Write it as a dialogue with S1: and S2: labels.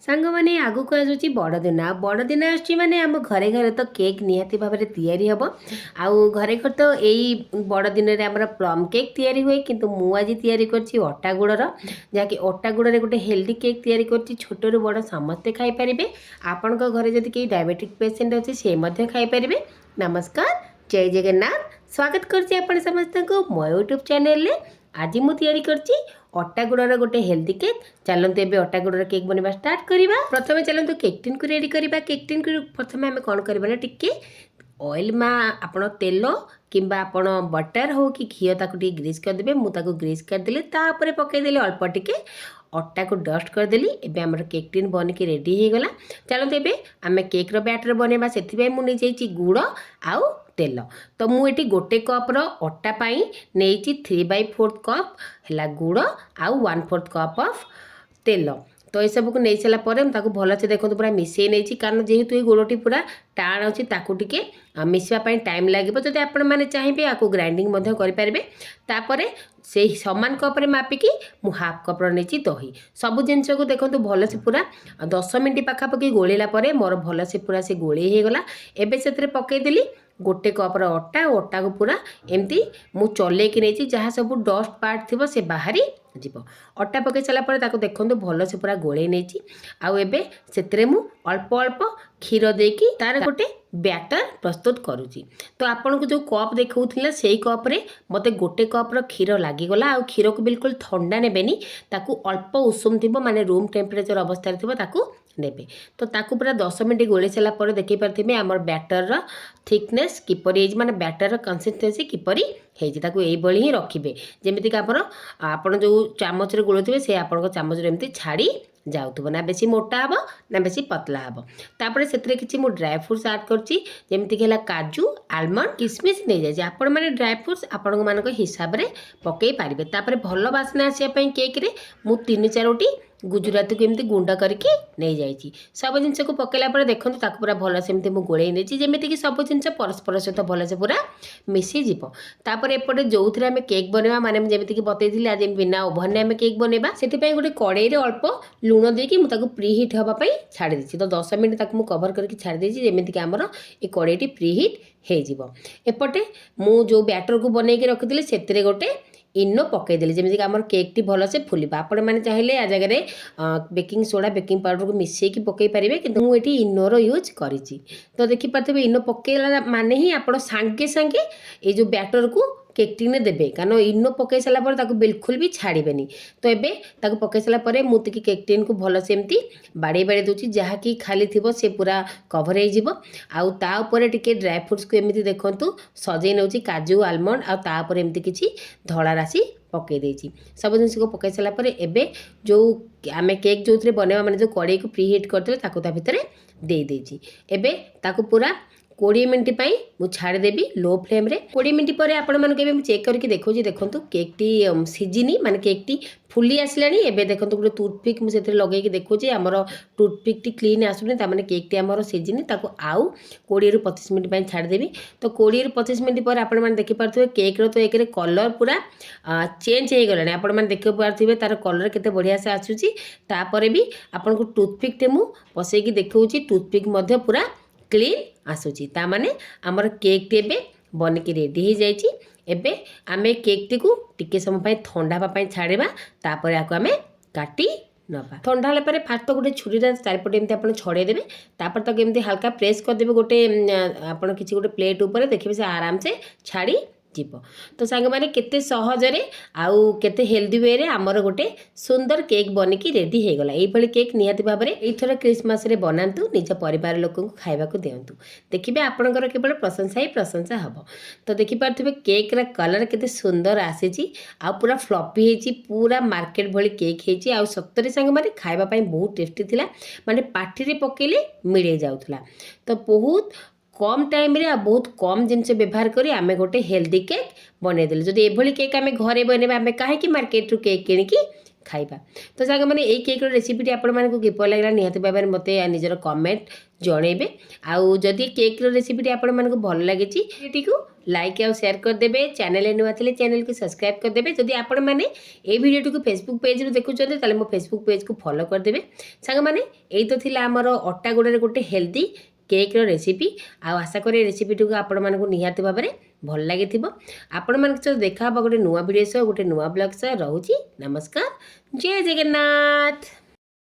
S1: ସାଙ୍ଗମାନେ ଆଗକୁ ଆସୁଛି ବଡ଼ଦିନ। ଆଉ ବଡ଼ଦିନ ଆସୁଛି ମାନେ ଆମ ଘରେ ଘରେ ତ କେକ୍ ନିହାତି ଭାବରେ ତିଆରି ହେବ। ଆଉ ଘରେ ଘରେ ତ ଏଇ ବଡ଼ଦିନରେ ଆମର ପ୍ଲମ୍ କେକ୍ ତିଆରି ହୁଏ, କିନ୍ତୁ ମୁଁ ଆଜି ତିଆରି କରିଛି ଅଟା ଗୁଡ଼ର, ଯାହାକି ଅଟା ଗୁଡ଼ରେ ଗୋଟେ ହେଲ୍ଦି କେକ୍ ତିଆରି କରିଛି। ଛୋଟରୁ ବଡ଼ ସମସ୍ତେ ଖାଇପାରିବେ। ଆପଣଙ୍କ ଘରେ ଯଦି କେହି ଡାଇବେଟିକ୍ ପେସେଣ୍ଟ ଅଛି ସେ ମଧ୍ୟ ଖାଇପାରିବେ। ନମସ୍କାର, ଜୟ ଜଗନ୍ନାଥ। ସ୍ୱାଗତ କରୁଛି ଆପଣ ସମସ୍ତଙ୍କୁ ମୋ ୟୁଟ୍ୟୁବ୍ ଚ୍ୟାନେଲରେ। आज मु तैयारी करछि अटा गुड़र गोटे हेल्दी केक। चलते एबे अटा गुड़र केक बनवा स्टार्ट करिबा। प्रथमे चलते केक टिन को रेडी करिबा। केक टिन को प्रथमे हमें कोन करबा ना टिके ऑयल मा आपण तेल किंबा आपण बटर हो कि घी ताको टी ग्रीस कर देबे। मु ताको ग्रीस कर देले, तापर पके देले अल्प टिके अटा को डस्ट कर देली। एबे हमर केक टिन बन के रेडी हे गला। चलते एबे हमें केक रो बैटर बनेबा। सेथि बे मु नै जाईची गुड़ आउ तेल। तो मुझे गोटे कप अटा पाई नहीं 3/4 कप है गुड़ आउ 1/4 कप ऑफ तेल। तो ये सब को नहीं सारापर भलसे देखो पूरा मिसई नहीं, कारण जेहेतु ये गुड़टी पूरा टाण अच्छी ताकू टिके मिसवाई टाइम लगे। जब आपण मैंने चाहिए आपको ग्राइंडिंग करें। तापर से सामान कप्रे मापिकी मु हाफ कप नहीं दही सब जिनस को देखो भलसे पूरा 10 मिनट पाखापाखि गोलेला मोर भलसे पूरा से गोले हो गला। एबे से पकईदेली गोटे कपर अटा। अटा को पूरा एमती मु चलेकी नहीं, जहाँ सब डस्ट पार्ट थी से बाहरी जीव। अटा पकई सारापर देखो भल से पूरा गोले नहीं। आउ एबे से मु अल्प अल्प क्षीर देकी तार गोटे बैटर प्रस्तुत करुची। तो आपन को जो कप देखा से कप्रे मत गोटे कप्र क्षीर लगिगला। आ क्षीर को बिल्कुल ठंडा नेबेनी, ताकू अल्प उषुम थी माने रूम टेम्परेचर अवस्था थी ताकू नेबे। तो ताकू पूरा 10 मिनट गोले सारापर देखी पारे आमर बैटर थिकनेस किपर माने बैटर कंसिस्टेंसी किपरी ताकू यही ही रखिए। जमीक आपड़ जो चामच गोलुवे से आपण चामच एमती छाड़ी जाऊथुब, ना बेसी मोटा हम ना बेसी पतला हम। तापर से किसी मु ड्राई फ्रूट्स ऐड करछि, जेमती है काजू आलमंड किसमिश नहीं जाए। आपण मैंने ड्राई फ्रूट्स आपण मान हिसाब से पकई पारे। तापर भल बास्ना आसापी केक रे मु 3-4टी गुजराती को एमती गुंड करके नहीं जाइए। सब जिनस को पकड़ा देखो पूरा भल से गोले नहीं, जमीक सब जिन परस्पर सहित भलसे पूरा मिसीज। तापर एपटे जो थे आम केक बनवा माने जमीक बतई आज बिना ओभन में केक बनवा, से गोटे कड़े अल्प लुण देकी मुझे प्रीहिट हाँपाई छाड़ी दी। तो 10 मिनट कवर करके छाड़ी दी, जमीक आमर ये कड़ेटी प्रीहिट हो। एपटे मु जो बैटर को बनईकी रखी से गोटे इनो पकईदेली, जमीक आमर केक टी भल से फुलवा। आपण मैंने चाहिए आ जगह बेकिंग सोडा बेकिंग पाउडर को मिसेक पकई पारे, कि मुझे इनोर यूज करी। तो देखिपे इनो पकईला माने ही आप सांगे सांगे ये जो बैटर को केक टिने देबे, कारण इनो पकई सारापर बिल्कुल भी छाड़बेनी। तो एबे पकई सारापर मुझे केक टिन को भल से एमती बाड़े बाड़े दूसरी, जहाँकि खाली थी से पूरा कभर होपर टिके ड्राई फ्रूट्स को एमती देखु सजई नौ काजू आलमंड आउपर एमती किसी धड़ा राशि पकई देछि। सब जिन को पकई सारापर एबे जो आम केक जो थे बनवा माने जो कड़े को प्रीहिट करते भितर दे देछि। एबे ताकू पूरा 20 मिनट पाई मु छाड़देवी लो फ्लेम रे। 20 मिनट पर आपण मानक चेक करके देखो देखो केक टी सीझिनी माने केक टी फुली आसलानी। एबे देखो गोटे टूथपिक मुझे लगे देखो आमर टूथपिक टी क्लीन आसुनी, तार केक टी आमर सीझिनी। ताको आउ 20-25 मिनट पाई छाड़देवी। तो 20-25 मिनट पर आपण मैंने देखिपे केक रो तो एक कलर पूरा चेंज हो गलानी। आपण मैंने देखि पारे तार कलर केते बढ़िया से आसुची। तापर भी आपन को टूथपिक टे मु पसैकी देखौची, टूथपिक मध्य पूरा क्लीन आसूची। ता माने आमर केक टी एबे बन के रेडी हो जाइए। एबे आमे केक टी को टिके समय ठंडा हाँपाई छाड़वा। तापर आको आमे काटी नवा। ठंडा होला परे फास्ट तो गोटे छुरी चारिपटे एमती आप छड़े देवे। तापर तक एमती हल्का प्रेस करदेवे गोटे आपन किसी गोटे प्लेट ऊपर, देखिए से आराम से छाड़ी जीव। तो सांग माने केते सहजरे आउ केते हेल्दी वे रे आमर गोटे सुंदर केक बनिकी रेडी हो गला। ये केक निहाती भाव में एथर क्रिसमस रे बनातु, निज परिवार लोक को खाइबा को दियंतु। देखिए आपणकर केवल प्रशंसा ही प्रशंसा हम। तो देखिपे केक रा कलर केते सुंदर आसी, आ पूरा फ्लफी होती, पूरा मार्केट भली केक होती। आ सतरे सांग माने खाइबा पई बहुत टेस्टी थिला, माने पार्टी रे पकेले मिले जाउथला। तो बहुत कम टाइम रे बहुत कम जिनसे व्यवहार करी आमे गोटे हेल्दी केक बनईदेलु। जदि एभली केक आमे घरे बनवा आमे काहेकि मार्केट रू केक किणिकी खाइबा। तो सांग मैंने ये केक रेसिपीटी आपण मानक किपर लगला निहाती भाव में मते निजर कमेंट जणेबे। आउ जदि केक रेसिपीटी आपण मानक भल लागिछि, को लाइक और शेयर करदेवे चैनल नुआ थे चैनल को सब्सक्राइब करदेवे जदि आपण मैंने ये वीडियो को फेसबुक पेज देखुं तो मो फेसबुक पेज को फॉलो करदेवे सांग मैंने यही तो थिला आमर अटा गुड़े गोटे हेल्दी केक रेसिपी आशा करें रेसिपी को आपण मानक निहाती भाव में भल लगी आपण मान देखा गोटे नुआ वीडियो सह गोटे नुआ ब्लॉग सह रोची नमस्कार जय जगन्नाथ।